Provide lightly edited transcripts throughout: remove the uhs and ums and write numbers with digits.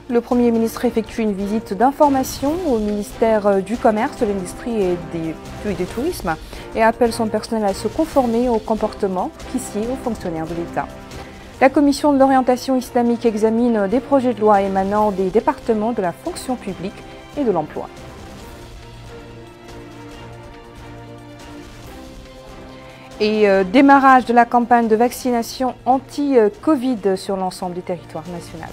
Le Premier ministre effectue une visite d'information au ministère du Commerce, de l'Industrie et du Tourisme et appelle son personnel à se conformer au comportement qui sied aux fonctionnaires de l'État. La Commission de l'orientation islamique examine des projets de loi émanant des départements de la fonction publique et de l'emploi. Et démarrage de la campagne de vaccination anti-Covid sur l'ensemble du territoire national.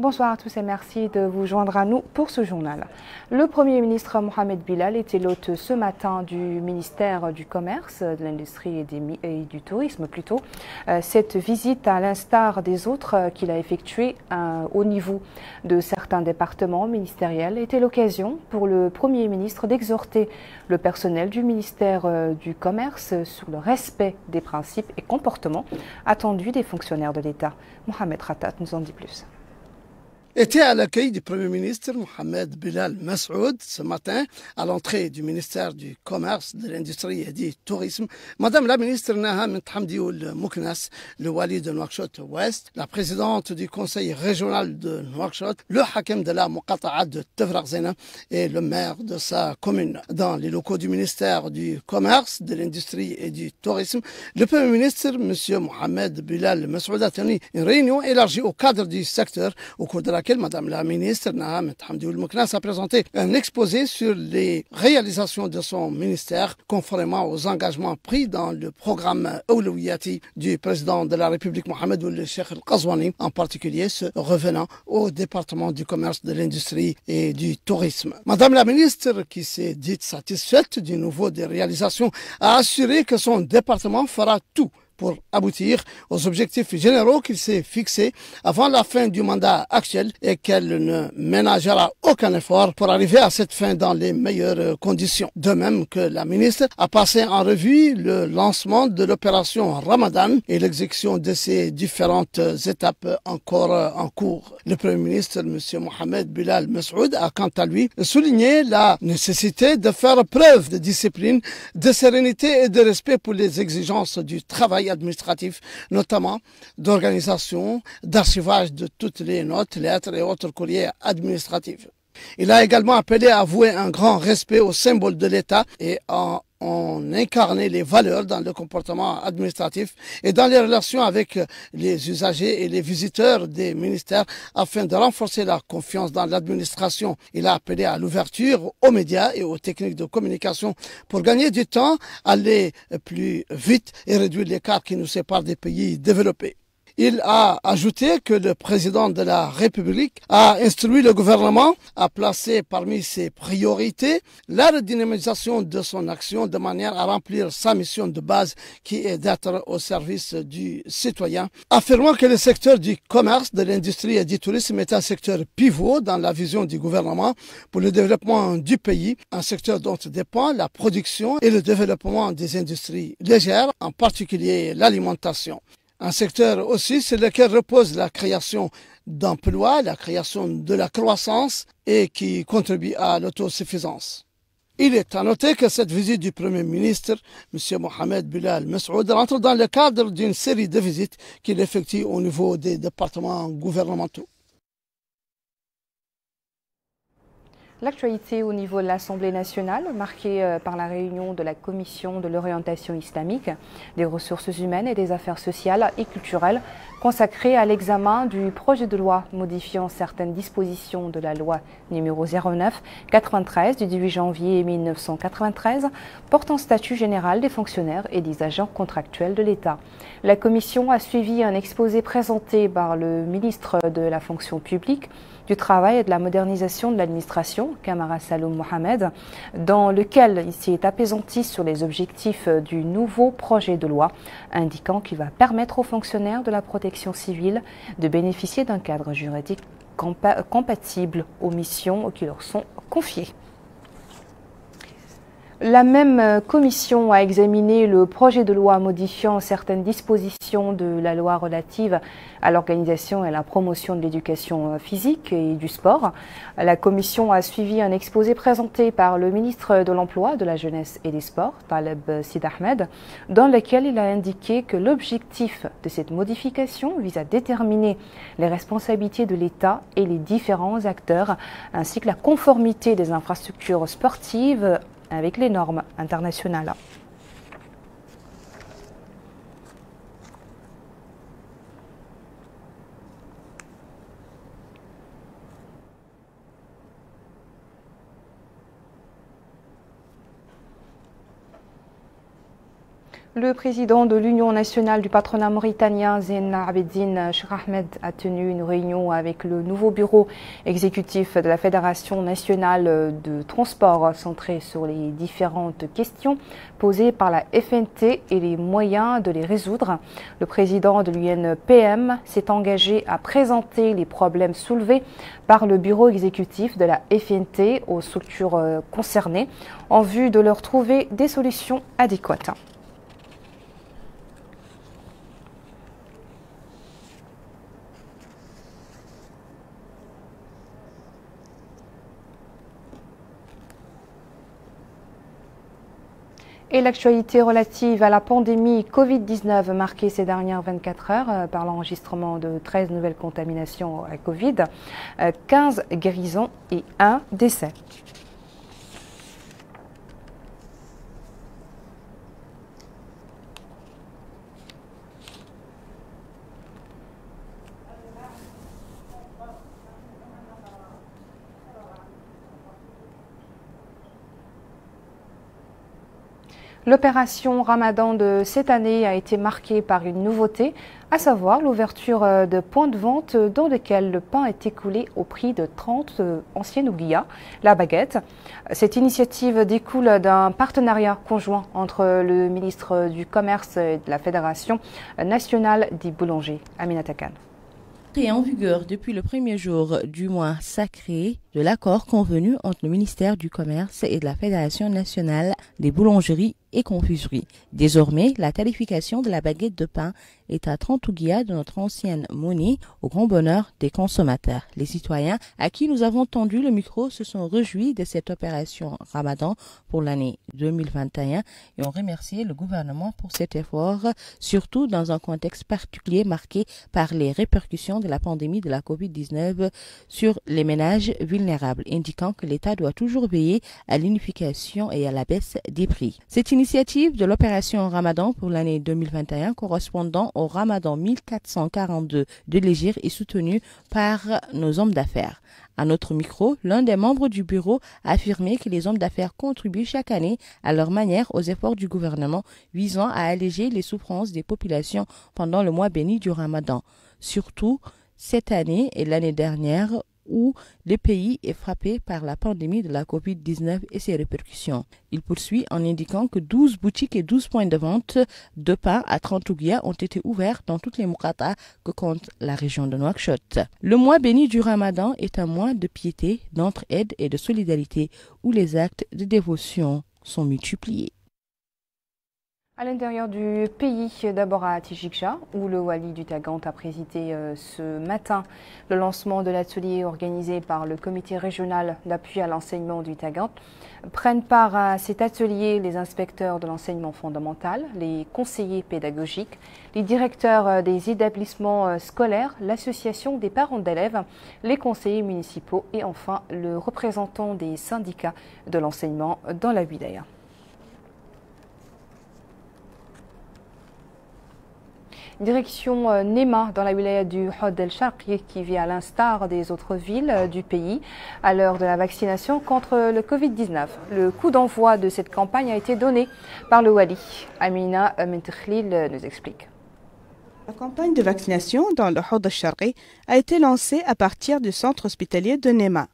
Bonsoir à tous et merci de vous joindre à nous pour ce journal. Le Premier ministre Mohamed Bilal était l'hôte ce matin du ministère du Commerce, de l'Industrie et du Tourisme plutôt. Cette visite, à l'instar des autres qu'il a effectuées au niveau de certains départements ministériels, était l'occasion pour le Premier ministre d'exhorter le personnel du ministère du Commerce sur le respect des principes et comportements attendus des fonctionnaires de l'État. Mohamed Khattat nous en dit plus. Était à l'accueil du Premier ministre Mohamed Bilal Mas'oud ce matin à l'entrée du ministère du Commerce, de l'Industrie et du Tourisme. Madame la ministre Naha Hamdioul Mouknas, le wali de Nouakchott-Ouest, la présidente du conseil régional de Nouakchott, le hakim de la Muqata'a de Tefraghzena et le maire de sa commune. Dans les locaux du ministère du Commerce, de l'Industrie et du Tourisme, le Premier ministre, M. Mohamed Bilal Mas'oud, a tenu une réunion élargie au cadre du secteur au cours de laquelle Madame la ministre Naha Hamdioul Mouknas a présenté un exposé sur les réalisations de son ministère conformément aux engagements pris dans le programme Awlawiyati du président de la République Mohamed Ould Cheikh Al-Qazouani, en particulier ceux revenant au département du commerce, de l'industrie et du tourisme. Madame la ministre, qui s'est dite satisfaite du niveau des réalisations, a assuré que son département fera tout pour aboutir aux objectifs généraux qu'il s'est fixés avant la fin du mandat actuel et qu'elle ne ménagera aucun effort pour arriver à cette fin dans les meilleures conditions. De même que la ministre a passé en revue le lancement de l'opération Ramadan et l'exécution de ces différentes étapes encore en cours. Le Premier ministre, M. Mohamed Bilal Mas'oud, a quant à lui souligné la nécessité de faire preuve de discipline, de sérénité et de respect pour les exigences du travail administratif, notamment d'organisation, d'archivage de toutes les notes, lettres et autres courriers administratifs. Il a également appelé à vouer un grand respect aux symboles de l'État et à incarner les valeurs dans le comportement administratif et dans les relations avec les usagers et les visiteurs des ministères afin de renforcer la confiance dans l'administration. Il a appelé à l'ouverture aux médias et aux techniques de communication pour gagner du temps, aller plus vite et réduire l'écart qui nous sépare des pays développés. Il a ajouté que le président de la République a instruit le gouvernement à placer parmi ses priorités la redynamisation de son action de manière à remplir sa mission de base qui est d'être au service du citoyen, affirmant que le secteur du commerce, de l'industrie et du tourisme est un secteur pivot dans la vision du gouvernement pour le développement du pays, un secteur dont dépend la production et le développement des industries légères, en particulier l'alimentation. Un secteur aussi sur lequel repose la création d'emplois, la création de la croissance et qui contribue à l'autosuffisance. Il est à noter que cette visite du Premier ministre, M. Mohamed Bilal Mas'oud, rentre dans le cadre d'une série de visites qu'il effectue au niveau des départements gouvernementaux. L'actualité au niveau de l'Assemblée nationale, marquée par la réunion de la Commission de l'orientation islamique, des ressources humaines et des affaires sociales et culturelles, consacrée à l'examen du projet de loi modifiant certaines dispositions de la loi numéro 09-93 du 18 janvier 1993, portant statut général des fonctionnaires et des agents contractuels de l'État. La Commission a suivi un exposé présenté par le ministre de la fonction publique, du travail et de la modernisation de l'administration, Kamara Saloum Mohamed, dans lequel il s'est apaisanti sur les objectifs du nouveau projet de loi, indiquant qu'il va permettre aux fonctionnaires de la protection civile de bénéficier d'un cadre juridique compatible aux missions qui leur sont confiées. La même commission a examiné le projet de loi modifiant certaines dispositions de la loi relative à l'organisation et à la promotion de l'éducation physique et du sport. La commission a suivi un exposé présenté par le ministre de l'Emploi, de la Jeunesse et des Sports, Taleb Sid Ahmed, dans lequel il a indiqué que l'objectif de cette modification vise à déterminer les responsabilités de l'État et les différents acteurs, ainsi que la conformité des infrastructures sportives avec les normes internationales. Le président de l'Union nationale du patronat mauritanien, Zine Abedine Cheikh Ahmed, a tenu une réunion avec le nouveau bureau exécutif de la Fédération nationale de transport centré sur les différentes questions posées par la FNT et les moyens de les résoudre. Le président de l'UNPM s'est engagé à présenter les problèmes soulevés par le bureau exécutif de la FNT aux structures concernées en vue de leur trouver des solutions adéquates. Et l'actualité relative à la pandémie Covid-19 marquée ces dernières 24 heures par l'enregistrement de 13 nouvelles contaminations à Covid, 15 guérisons et 1 décès. L'opération Ramadan de cette année a été marquée par une nouveauté, à savoir l'ouverture de points de vente dans lesquels le pain est écoulé au prix de 30 anciennes ouguiyas, la baguette. Cette initiative découle d'un partenariat conjoint entre le ministre du Commerce et de la Fédération nationale des boulangers, Aminata Khan. Est en vigueur depuis le premier jour du mois sacré de l'accord convenu entre le ministère du Commerce et de la Fédération nationale des boulangeries et confiseries. Désormais, la tarification de la baguette de pain est à 30 ouguiyas de notre ancienne monnaie, au grand bonheur des consommateurs. Les citoyens à qui nous avons tendu le micro se sont réjouis de cette opération Ramadan pour l'année 2021 et ont remercié le gouvernement pour cet effort, surtout dans un contexte particulier marqué par les répercussions de la pandémie de la Covid-19 sur les ménages vulnérables, indiquant que l'État doit toujours veiller à l'unification et à la baisse des prix. Cette initiative de l'opération Ramadan pour l'année 2021 correspondant au Ramadan 1442 de l'Hégire est soutenue par nos hommes d'affaires. À notre micro, l'un des membres du bureau a affirmé que les hommes d'affaires contribuent chaque année à leur manière aux efforts du gouvernement visant à alléger les souffrances des populations pendant le mois béni du Ramadan. Surtout cette année et l'année dernière où le pays est frappé par la pandémie de la Covid-19 et ses répercussions. Il poursuit en indiquant que 12 boutiques et 12 points de vente de pain à 30 ouguiyas ont été ouverts dans toutes les moukatas que compte la région de Nouakchott. Le mois béni du Ramadan est un mois de piété, d'entraide et de solidarité où les actes de dévotion sont multipliés. À l'intérieur du pays, d'abord à Tijikja, où le Wali du Tagant a présidé ce matin le lancement de l'atelier organisé par le comité régional d'appui à l'enseignement du Tagant. Prennent part à cet atelier les inspecteurs de l'enseignement fondamental, les conseillers pédagogiques, les directeurs des établissements scolaires, l'association des parents d'élèves, les conseillers municipaux et enfin le représentant des syndicats de l'enseignement dans la wilaya. Direction Nema dans la wilaya du Hod El Sharqi qui vit à l'instar des autres villes du pays à l'heure de la vaccination contre le Covid-19. Le coup d'envoi de cette campagne a été donné par le Wali. Amina Mentekhlil nous explique. La campagne de vaccination dans le Hod El Sharqi a été lancée à partir du centre hospitalier de Nema.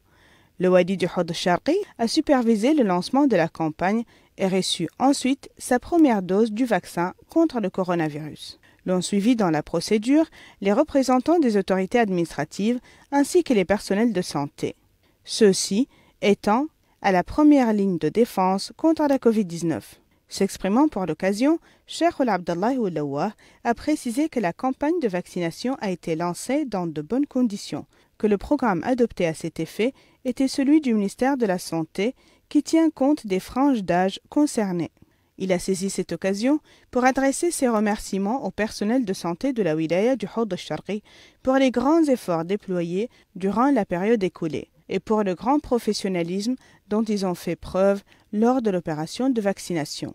Le Wali du Hod El Sharqi a supervisé le lancement de la campagne et reçu ensuite sa première dose du vaccin contre le coronavirus. L'ont suivi dans la procédure les représentants des autorités administratives ainsi que les personnels de santé. Ceux-ci étant à la première ligne de défense contre la Covid-19. S'exprimant pour l'occasion, Cheikh Abdallah Oulawa a précisé que la campagne de vaccination a été lancée dans de bonnes conditions, que le programme adopté à cet effet était celui du ministère de la Santé qui tient compte des franges d'âge concernées. Il a saisi cette occasion pour adresser ses remerciements au personnel de santé de la wilaya du Hawd al-Sharqi pour les grands efforts déployés durant la période écoulée et pour le grand professionnalisme dont ils ont fait preuve lors de l'opération de vaccination.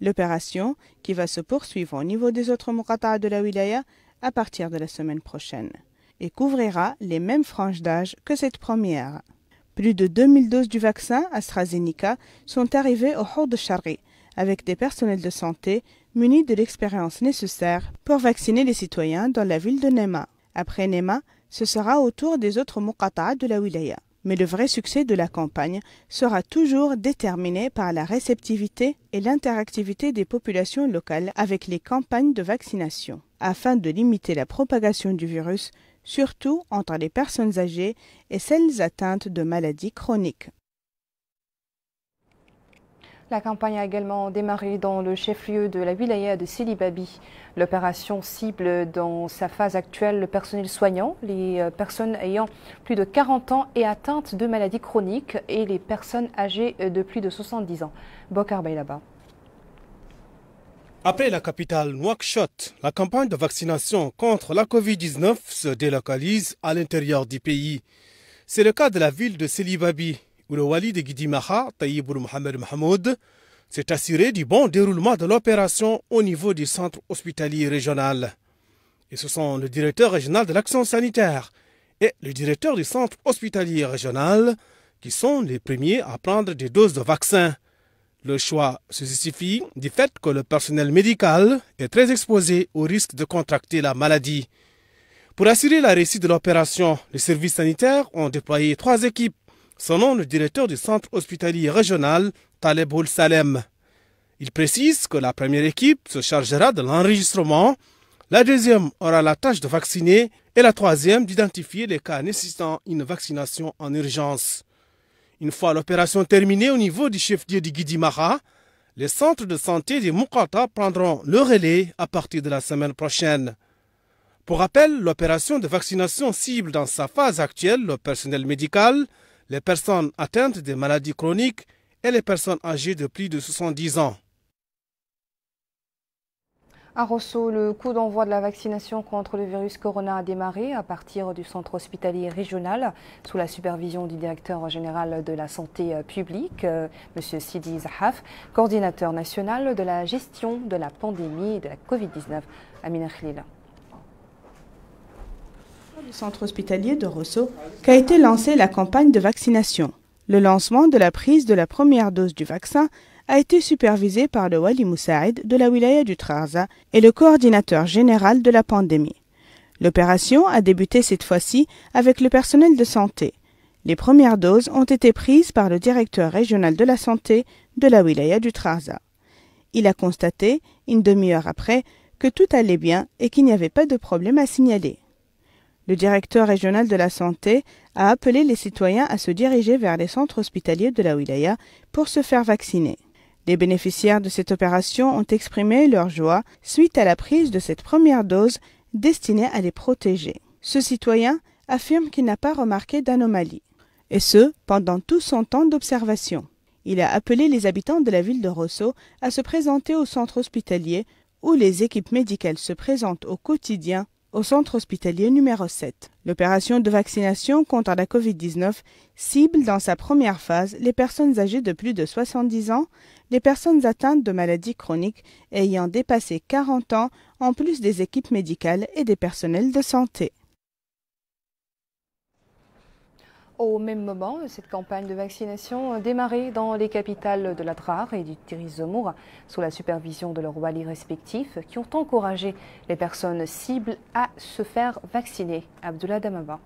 L'opération, qui va se poursuivre au niveau des autres muqata'a de la wilaya à partir de la semaine prochaine, et couvrira les mêmes franges d'âge que cette première. Plus de 2000 doses du vaccin AstraZeneca sont arrivées au Hawd al-Sharqi avec des personnels de santé munis de l'expérience nécessaire pour vacciner les citoyens dans la ville de Nema. Après Nema, ce sera au tour des autres muqata'a de la wilaya. Mais le vrai succès de la campagne sera toujours déterminé par la réceptivité et l'interactivité des populations locales avec les campagnes de vaccination, afin de limiter la propagation du virus, surtout entre les personnes âgées et celles atteintes de maladies chroniques. La campagne a également démarré dans le chef-lieu de la wilaya de Sidi Babi. L'opération cible dans sa phase actuelle le personnel soignant, les personnes ayant plus de 40 ans et atteintes de maladies chroniques et les personnes âgées de plus de 70 ans. Bokar Baylaba. Après la capitale Nouakchott, la campagne de vaccination contre la Covid-19 se délocalise à l'intérieur du pays. C'est le cas de la ville de Sidi Babi, où le wali de Guidimaha, Taïboul Mohamed Mahmoud, s'est assuré du bon déroulement de l'opération au niveau du centre hospitalier régional. Et ce sont le directeur régional de l'action sanitaire et le directeur du centre hospitalier régional qui sont les premiers à prendre des doses de vaccin. Le choix se justifie du fait que le personnel médical est très exposé au risque de contracter la maladie. Pour assurer la réussite de l'opération, les services sanitaires ont déployé 3 équipes, selon le directeur du centre hospitalier régional, Taleb Oul Salem. Il précise que la première équipe se chargera de l'enregistrement, la deuxième aura la tâche de vacciner et la troisième d'identifier les cas nécessitant une vaccination en urgence. Une fois l'opération terminée au niveau du chef-lieu de Guidimaha, les centres de santé des muqata'a prendront le relais à partir de la semaine prochaine. Pour rappel, l'opération de vaccination cible dans sa phase actuelle le personnel médical, les personnes atteintes de maladies chroniques et les personnes âgées de plus de 70 ans. À Rosso, le coup d'envoi de la vaccination contre le virus corona a démarré à partir du centre hospitalier régional sous la supervision du directeur général de la santé publique, M. Sidi Zahaf, coordinateur national de la gestion de la pandémie de la Covid-19. Amina Khlil. Le centre hospitalier de Rosso qu'a été lancée la campagne de vaccination. Le lancement de la prise de la première dose du vaccin a été supervisé par le Wali Moussaïd de la wilaya du Trarza et le coordinateur général de la pandémie. L'opération a débuté cette fois-ci avec le personnel de santé. Les premières doses ont été prises par le directeur régional de la santé de la wilaya du Trarza. Il a constaté, une demi-heure après, que tout allait bien et qu'il n'y avait pas de problème à signaler. Le directeur régional de la santé a appelé les citoyens à se diriger vers les centres hospitaliers de la wilaya pour se faire vacciner. Les bénéficiaires de cette opération ont exprimé leur joie suite à la prise de cette première dose destinée à les protéger. Ce citoyen affirme qu'il n'a pas remarqué d'anomalie, et ce, pendant tout son temps d'observation. Il a appelé les habitants de la ville de Rosso à se présenter au centre hospitalier où les équipes médicales se présentent au quotidien au centre hospitalier numéro 7. L'opération de vaccination contre la Covid-19 cible dans sa première phase les personnes âgées de plus de 70 ans, les personnes atteintes de maladies chroniques ayant dépassé 40 ans, en plus des équipes médicales et des personnels de santé. Au même moment, cette campagne de vaccination a démarré dans les capitales de l'Adrar et du Tiris Zemour sous la supervision de leurs walis respectifs qui ont encouragé les personnes cibles à se faire vacciner. Abdullah Damaba.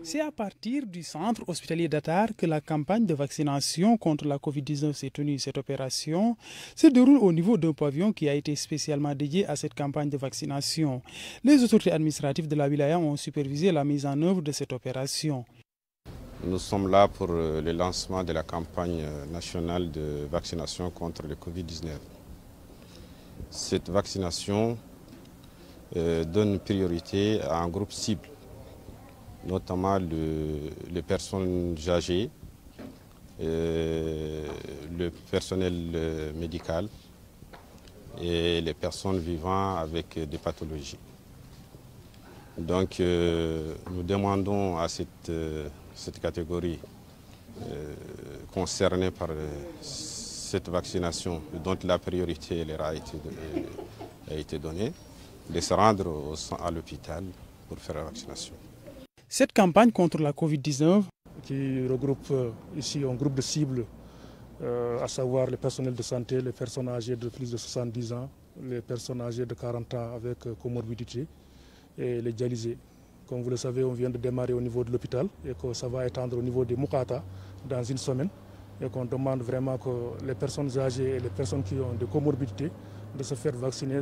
C'est à partir du centre hospitalier d'Atar que la campagne de vaccination contre la Covid-19 s'est tenue. Cette opération se déroule au niveau d'un pavillon qui a été spécialement dédié à cette campagne de vaccination. Les autorités administratives de la wilaya ont supervisé la mise en œuvre de cette opération. Nous sommes là pour le lancement de la campagne nationale de vaccination contre le Covid-19. Cette vaccination donne priorité à un groupe cible, notamment les personnes âgées, le personnel médical et les personnes vivant avec des pathologies. Donc nous demandons à cette catégorie concernée par cette vaccination, dont la priorité leur a été donnée, de se rendre à l'hôpital pour faire la vaccination. Cette campagne contre la Covid-19, qui regroupe ici un groupe de cibles, à savoir les personnels de santé, les personnes âgées de plus de 70 ans, les personnes âgées de 40 ans avec comorbidité et les dialysés. Comme vous le savez, on vient de démarrer au niveau de l'hôpital et que ça va étendre au niveau des Mukata dans une semaine. Et qu'on demande vraiment que les personnes âgées et les personnes qui ont des comorbidités de se faire vacciner.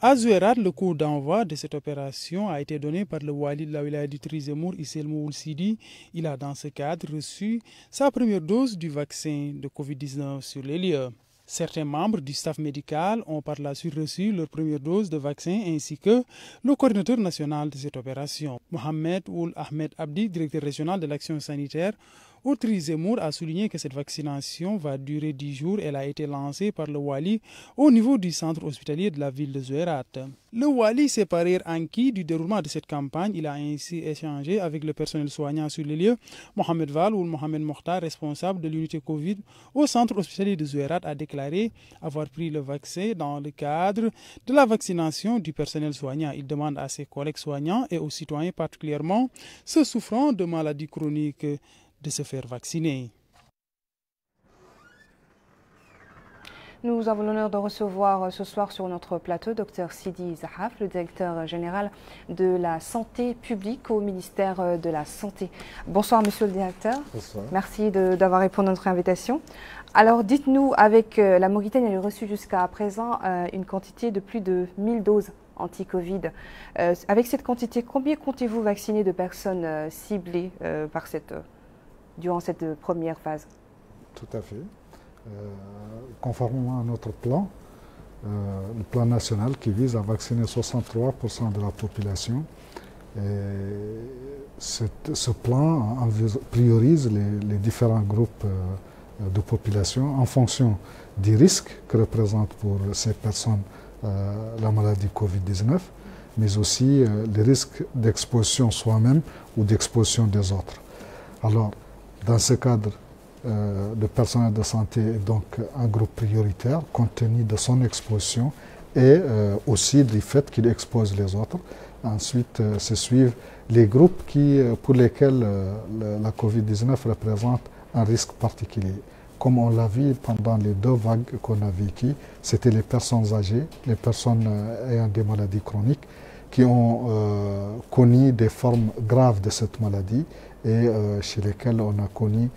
À Zouérate, le coup d'envoi de cette opération a été donné par le Wali de la wilaya du Trizemour, Issel Moul Sidi. Il a dans ce cadre reçu sa première dose du vaccin de Covid-19 sur les lieux. Certains membres du staff médical ont par la suite reçu leur première dose de vaccin ainsi que le coordinateur national de cette opération. Mohamed Oul Ahmed Abdi, directeur régional de l'action sanitaire au Trizemour, a souligné que cette vaccination va durer 10 jours. Elle a été lancée par le Wali au niveau du centre hospitalier de la ville de Zouérate. Le Wali s'est paré inquiet du déroulement de cette campagne. Il a ainsi échangé avec le personnel soignant sur les lieux. Mohamed Val ou Mohamed Mokhtar, responsable de l'unité Covid au centre hospitalier de Zouérate, a déclaré avoir pris le vaccin dans le cadre de la vaccination du personnel soignant. Il demande à ses collègues soignants et aux citoyens particulièrement ceux souffrant de maladies chroniques de se faire vacciner. Nous avons l'honneur de recevoir ce soir sur notre plateau Dr Sidi Zahaf, le directeur général de la santé publique au ministère de la Santé. Bonsoir Monsieur le directeur. Bonsoir. Merci d'avoir répondu à notre invitation. Alors dites-nous, avec la Mauritanie, elle a reçu jusqu'à présent une quantité de plus de 1000 doses anti-Covid. Avec cette quantité, combien comptez-vous vacciner de personnes ciblées durant cette première phase? Tout à fait. Conformément à notre plan, le plan national qui vise à vacciner 63% de la population, ce plan priorise les différents groupes de population en fonction des risques que représente pour ces personnes la maladie Covid-19, mais aussi les risques d'exposition soi-même ou d'exposition des autres. Alors, dans ce cadre, le personnel de santé est donc un groupe prioritaire compte tenu de son exposition et aussi du fait qu'il expose les autres. Ensuite, se suivent les groupes pour lesquels la Covid-19 représente un risque particulier. Comme on l'a vu pendant les 2 vagues qu'on a vécues, c'était les personnes âgées, les personnes ayant des maladies chroniques qui ont connu des formes graves de cette maladie et chez lesquels on a connu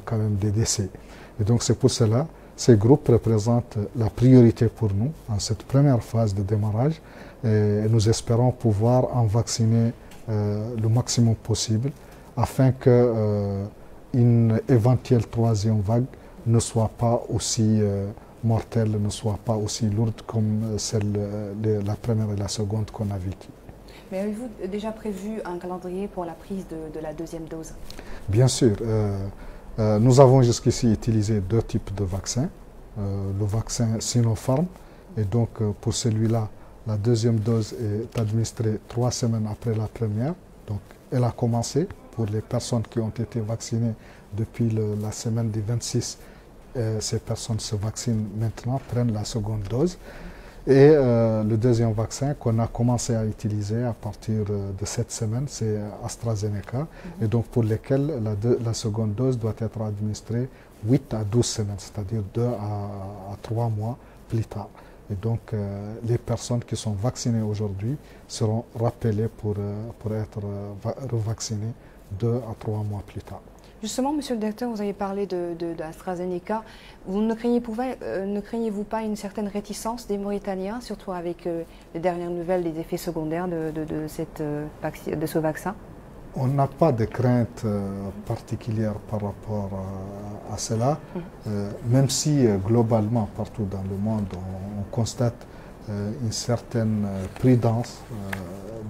quand même des décès. Et donc c'est pour cela, ces groupes représentent la priorité pour nous en cette première phase de démarrage et nous espérons pouvoir en vacciner le maximum possible afin qu'une éventuelle 3e vague ne soit pas aussi mortelle, ne soit pas aussi lourde comme la première et la seconde qu'on a vécues. Mais avez-vous déjà prévu un calendrier pour la prise de la 2e dose? Bien sûr. Nous avons jusqu'ici utilisé 2 types de vaccins. Le vaccin Sinopharm, et donc pour celui-là, la 2e dose est administrée 3 semaines après la première. Donc elle a commencé pour les personnes qui ont été vaccinées depuis la semaine du 26. Ces personnes se vaccinent maintenant, prennent la 2e dose. Et le 2e vaccin qu'on a commencé à utiliser à partir de cette semaine, c'est AstraZeneca, et donc pour lesquels la 2e dose doit être administrée 8 à 12 semaines, c'est-à-dire 2 à 3 mois plus tard. Et donc les personnes qui sont vaccinées aujourd'hui seront rappelées pour être revaccinées 2 à 3 mois plus tard. Justement, Monsieur le Directeur, vous avez parlé d'AstraZeneca. Vous ne craignez-vous pas une certaine réticence des Mauritaniens, surtout avec les dernières nouvelles des effets secondaires de ce vaccin? On n'a pas de crainte particulière par rapport à cela, même si globalement, partout dans le monde, on constate une certaine prudence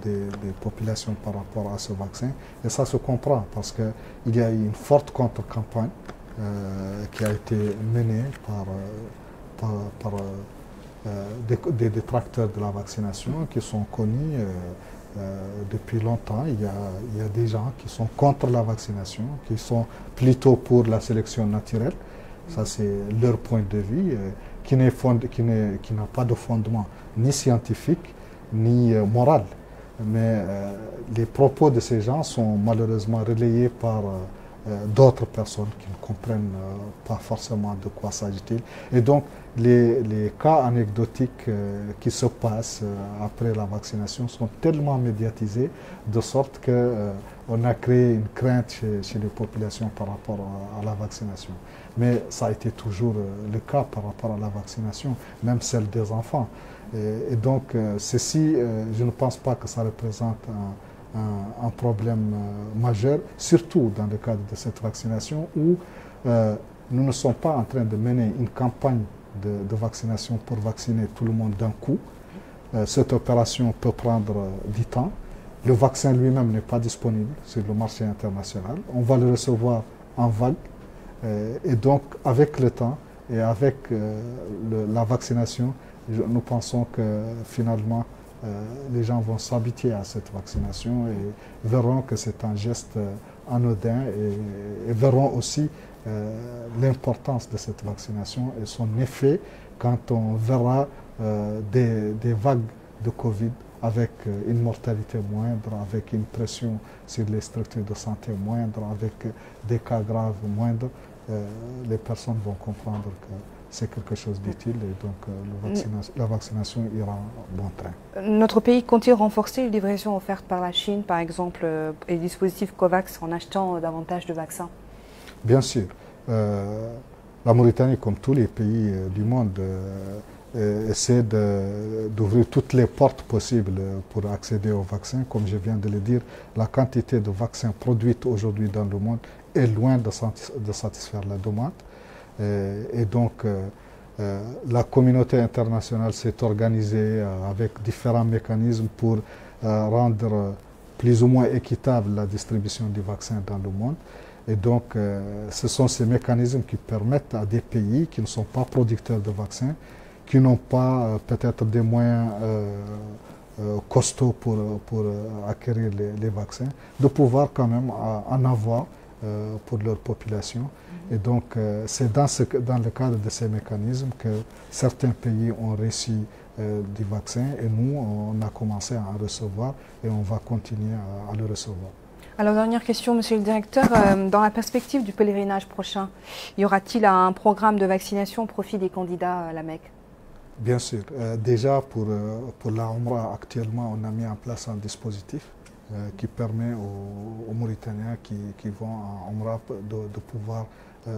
des populations par rapport à ce vaccin. Et ça se comprend parce qu'il y a eu une forte contre-campagne qui a été menée par des détracteurs de la vaccination qui sont connus depuis longtemps. Il y a des gens qui sont contre la vaccination, qui sont plutôt pour la sélection naturelle. Ça, c'est leur point de vue, qui n'a pas de fondement ni scientifique, ni moral. Mais les propos de ces gens sont malheureusement relayés par d'autres personnes qui ne comprennent pas forcément de quoi s'agit-il. Et donc, les cas anecdotiques qui se passent après la vaccination sont tellement médiatisés de sorte qu'on a créé une crainte chez les populations par rapport à la vaccination. Mais ça a été toujours le cas par rapport à la vaccination, même celle des enfants. Et donc, ceci, je ne pense pas que ça représente un problème majeur, surtout dans le cadre de cette vaccination où nous ne sommes pas en train de mener une campagne de vaccination pour vacciner tout le monde d'un coup. Cette opération peut prendre du temps. Le vaccin lui-même n'est pas disponible sur le marché international. On va le recevoir en vague. Et donc, avec le temps et avec la vaccination, nous pensons que finalement, les gens vont s'habituer à cette vaccination et verront que c'est un geste anodin et verront aussi l'importance de cette vaccination et son effet quand on verra des vagues de Covid avec une mortalité moindre, avec une pression sur les structures de santé moindre, avec des cas graves moindres. Les personnes vont comprendre que c'est quelque chose d'utile et donc la vaccination ira bon train. Notre pays compte-t-il renforcer les livraisons offertes par la Chine, par exemple, et le dispositif COVAX en achetant davantage de vaccins? Bien sûr. La Mauritanie, comme tous les pays du monde, essaie d'ouvrir toutes les portes possibles pour accéder aux vaccins. Comme je viens de le dire, la quantité de vaccins produites aujourd'hui dans le monde est loin de satisfaire la demande. Et donc, la communauté internationale s'est organisée avec différents mécanismes pour rendre plus ou moins équitable la distribution des vaccins dans le monde. Et donc, ce sont ces mécanismes qui permettent à des pays qui ne sont pas producteurs de vaccins, qui n'ont pas peut-être des moyens costauds pour acquérir les vaccins, de pouvoir quand même en avoir pour leur population. Et donc, c'est dans le cadre de ces mécanismes que certains pays ont reçu des vaccins et nous, on a commencé à en recevoir et on va continuer à le recevoir. Alors, dernière question, Monsieur le Directeur. Dans la perspective du pèlerinage prochain, y aura-t-il un programme de vaccination au profit des candidats à la Mecque? Bien sûr. Déjà, pour la Umrah, actuellement, on a mis en place un dispositif qui permet aux Mauritaniens qui vont en Umrah de pouvoir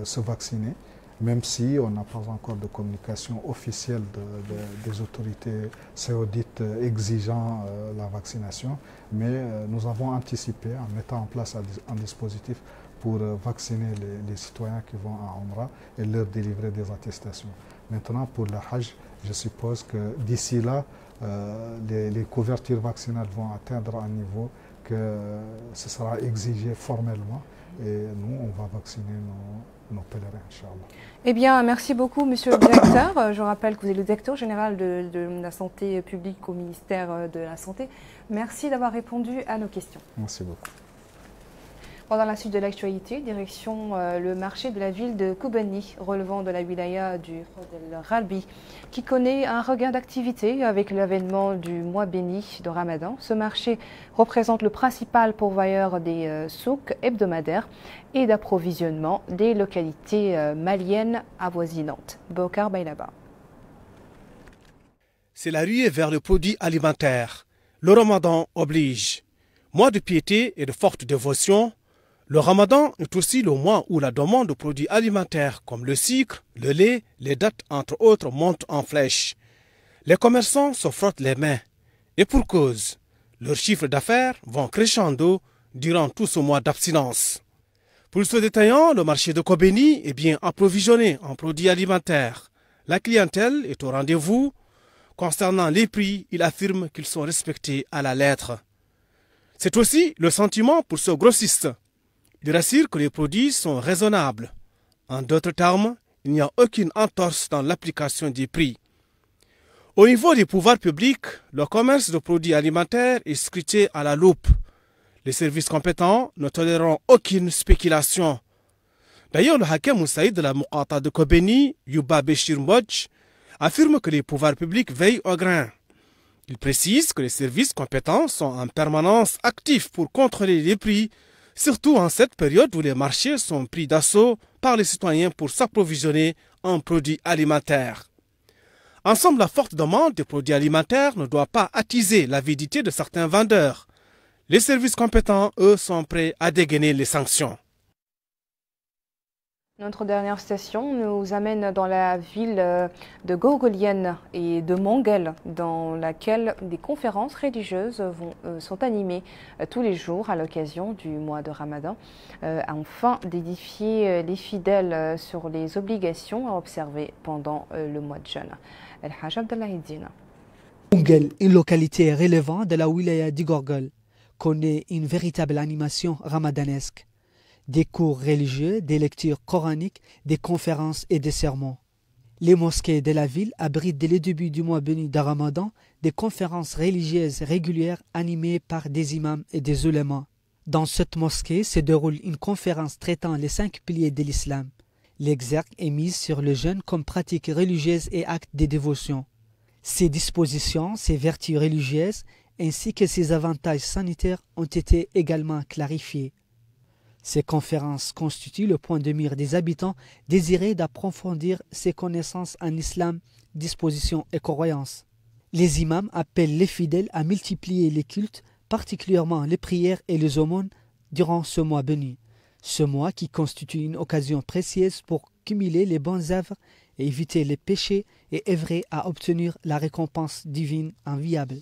se vacciner, même si on n'a pas encore de communication officielle des autorités saoudites exigeant la vaccination, mais nous avons anticipé en mettant en place un dispositif pour vacciner les citoyens qui vont à Umrah et leur délivrer des attestations. Maintenant, pour le Hajj, je suppose que d'ici là, les couvertures vaccinales vont atteindre un niveau que ce sera exigé formellement et nous, on va vacciner nos pèlerins, Inch'Allah. Eh bien, merci beaucoup, Monsieur le Directeur. Je rappelle que vous êtes le Directeur général de la santé publique au ministère de la Santé. Merci d'avoir répondu à nos questions. Merci beaucoup. Pendant la suite de l'actualité, direction le marché de la ville de Koubani, relevant de la wilaya du Hod El Ralbi, qui connaît un regain d'activité avec l'avènement du mois béni de Ramadan. Ce marché représente le principal pourvoyeur des souks hebdomadaires et d'approvisionnement des localités maliennes avoisinantes. Bokar Bailaba. C'est la ruée vers le produit alimentaire. Le Ramadan oblige. Mois de piété et de forte dévotion, le Ramadan est aussi le mois où la demande de produits alimentaires comme le sucre, le lait, les dattes entre autres monte en flèche. Les commerçants se frottent les mains. Et pour cause, leurs chiffres d'affaires vont crescendo durant tout ce mois d'abstinence. Pour ce détaillant, le marché de Kobeni est bien approvisionné en produits alimentaires. La clientèle est au rendez-vous. Concernant les prix, il affirme qu'ils sont respectés à la lettre. C'est aussi le sentiment pour ce grossiste. Il rassure que les produits sont raisonnables. En d'autres termes, il n'y a aucune entorse dans l'application des prix. Au niveau des pouvoirs publics, le commerce de produits alimentaires est scruté à la loupe. Les services compétents ne toléreront aucune spéculation. D'ailleurs, le Hakem Moussaïd de la Muqata de Kobeni, Yuba Béchir Mbodj, affirme que les pouvoirs publics veillent au grain. Il précise que les services compétents sont en permanence actifs pour contrôler les prix, surtout en cette période où les marchés sont pris d'assaut par les citoyens pour s'approvisionner en produits alimentaires. Ensemble, la forte demande des produits alimentaires ne doit pas attiser l'avidité de certains vendeurs. Les services compétents, eux, sont prêts à dégainer les sanctions. Notre dernière station nous amène dans la ville de Gorgolienne et de Manguel, dans laquelle des conférences religieuses sont animées tous les jours à l'occasion du mois de Ramadan, afin d'édifier les fidèles sur les obligations à observer pendant le mois de jeûne. El Hajj Abdallah Dina. Manguel, une localité relevant de la wilaya du Gorgol, connaît une véritable animation ramadanesque. Des cours religieux, des lectures coraniques, des conférences et des sermons. Les mosquées de la ville abritent dès le début du mois béni de Ramadan des conférences religieuses régulières animées par des imams et des ulémas. Dans cette mosquée se déroule une conférence traitant les 5 piliers de l'islam. L'exergue est mise sur le jeûne comme pratique religieuse et acte de dévotion. Ses dispositions, ses vertus religieuses ainsi que ses avantages sanitaires ont été également clarifiés. Ces conférences constituent le point de mire des habitants désirés d'approfondir ses connaissances en islam, dispositions et croyances. Les imams appellent les fidèles à multiplier les cultes, particulièrement les prières et les aumônes, durant ce mois béni. Ce mois qui constitue une occasion précieuse pour cumuler les bonnes œuvres et éviter les péchés et œuvrer à obtenir la récompense divine enviable.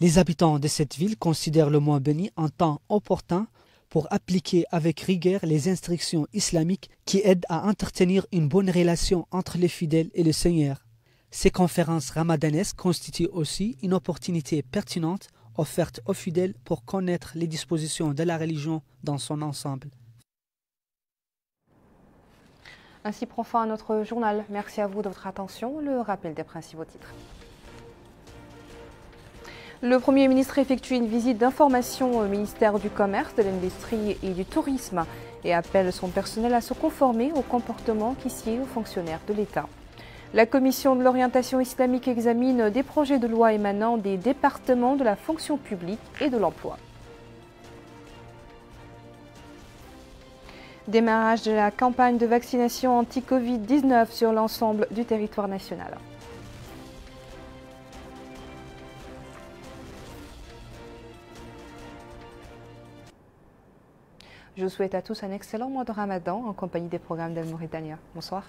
Les habitants de cette ville considèrent le mois béni en temps opportun pour appliquer avec rigueur les instructions islamiques qui aident à entretenir une bonne relation entre les fidèles et le Seigneur. Ces conférences ramadanesques constituent aussi une opportunité pertinente offerte aux fidèles pour connaître les dispositions de la religion dans son ensemble. Ainsi prend fin notre journal. Merci à vous de votre attention. Le rappel des principaux titres. Le Premier ministre effectue une visite d'information au ministère du Commerce, de l'Industrie et du Tourisme et appelle son personnel à se conformer au comportement qui sied aux fonctionnaires de l'État. La Commission de l'orientation islamique examine des projets de loi émanant des départements de la fonction publique et de l'emploi. Démarrage de la campagne de vaccination anti-Covid-19 sur l'ensemble du territoire national. Je vous souhaite à tous un excellent mois de Ramadan en compagnie des programmes d'Al Mauritania. Bonsoir.